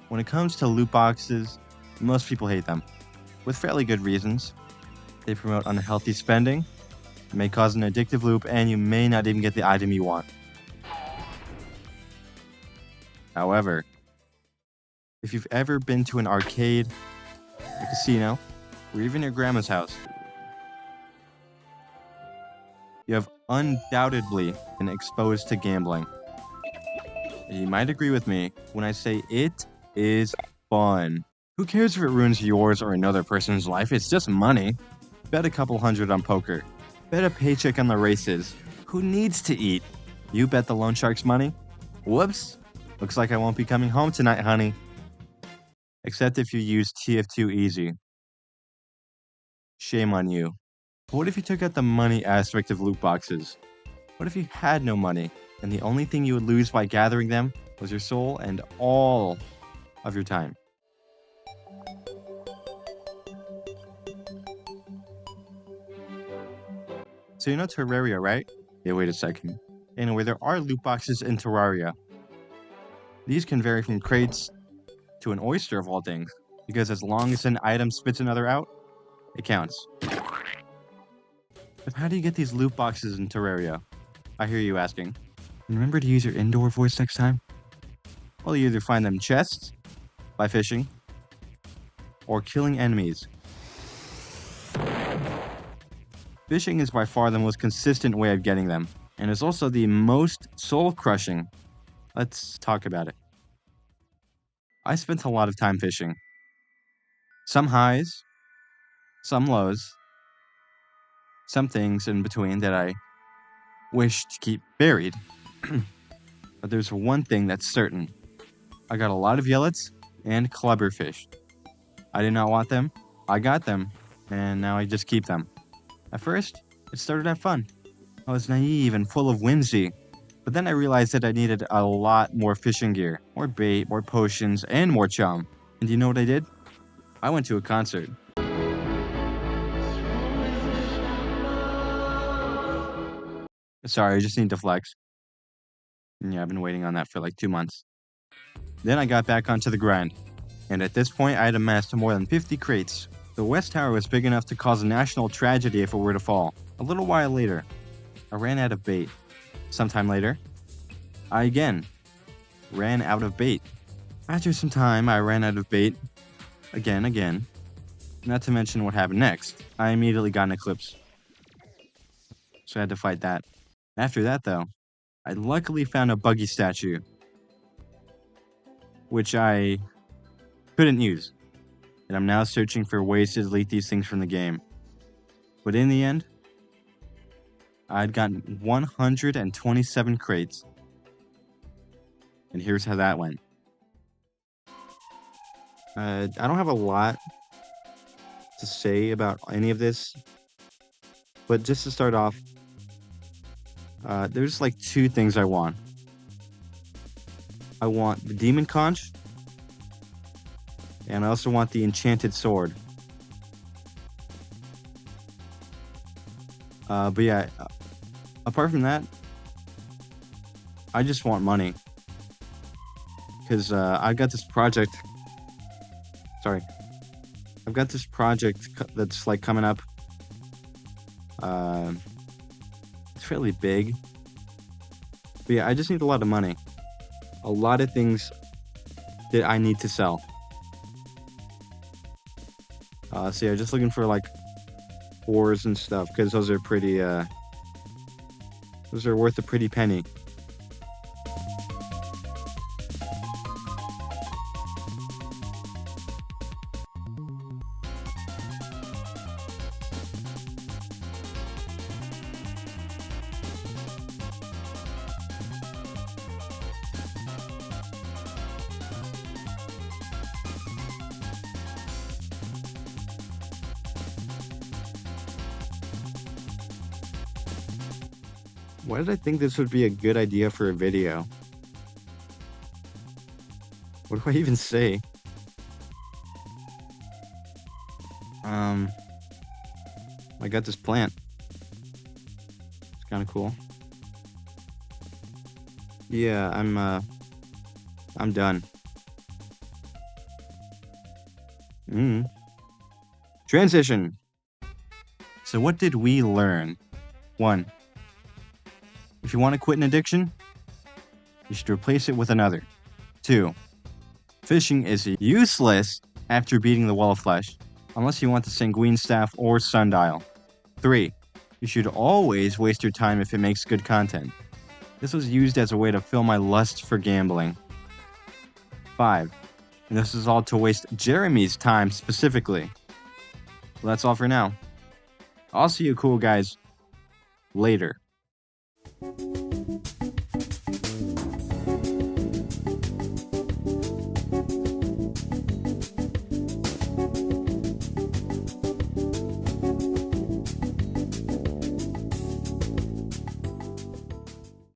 When it comes to loot boxes, most people hate them, with fairly good reasons. They promote unhealthy spending, may cause an addictive loop, and you may not even get the item you want. However, if you've ever been to an arcade, a casino, or even your grandma's house, you have undoubtedly been exposed to gambling. You might agree with me when I say it is fun. Who cares if it ruins yours or another person's life? It's just money. Bet a couple hundred on poker. Bet a paycheck on the races. Who needs to eat? You bet the loan shark's money? Whoops. Looks like I won't be coming home tonight, honey. Except if you use TF2 Easy. Shame on you. But what if you took out the money aspect of loot boxes? What if you had no money, and the only thing you would lose by gathering them was your soul and all of your time? So you know Terraria, right? Yeah, wait a second. Anyway, there are loot boxes in Terraria. These can vary from crates to an oyster of all things, because as long as an item spits another out, it counts. But how do you get these loot boxes in Terraria? I hear you asking. Remember to use your indoor voice next time? Well, you either find them in chests, by fishing, or killing enemies. Fishing is by far the most consistent way of getting them, and is also the most soul-crushing. Let's talk about it. I spent a lot of time fishing. Some highs, some lows, some things in between that I wish to keep buried. But there's one thing that's certain. I got a lot of yellets and clubberfish. I did not want them, I got them, and now I just keep them. At first, it started out fun. I was naive and full of whimsy. But then I realized that I needed a lot more fishing gear, more bait, more potions, and more chum. And you know what I did? I went to a concert. Sorry, I just need to flex. Yeah, I've been waiting on that for like 2 months. Then I got back onto the grind. And at this point, I had amassed more than 50 crates. The West Tower was big enough to cause a national tragedy if it were to fall. A little while later, I ran out of bait. Sometime later, I again ran out of bait. After some time, I ran out of bait. Again. Not to mention what happened next. I immediately got an eclipse. So I had to fight that. After that, though, I luckily found a buggy statue, which I couldn't use. And I'm now searching for ways to delete these things from the game. But in the end, I'd gotten 127 crates. And here's how that went. I don't have a lot to say about any of this. But just to start off, there's like 2 things I want. I want the demon conch. And I also want the enchanted sword. But yeah, apart from that, I just want money. Because I've got this project. I've got this project that's like coming up. It's fairly big. But yeah, I just need a lot of money. A lot of things that I need to sell. So yeah, just looking for like ores and stuff, because those are pretty, those are worth a pretty penny. Why did I think this would be a good idea for a video? What do I even say? I got this plant. It's kind of cool. Yeah, I'm done. Transition. So what did we learn? 1. If you want to quit an addiction, you should replace it with another. 2. Fishing is useless after beating the wall of flesh, unless you want the sanguine staff or sundial. 3. You should always waste your time if it makes good content. This was used as a way to fill my lust for gambling. 5. And this is all to waste Jeremy's time specifically. Well, that's all for now. I'll see you cool guys later.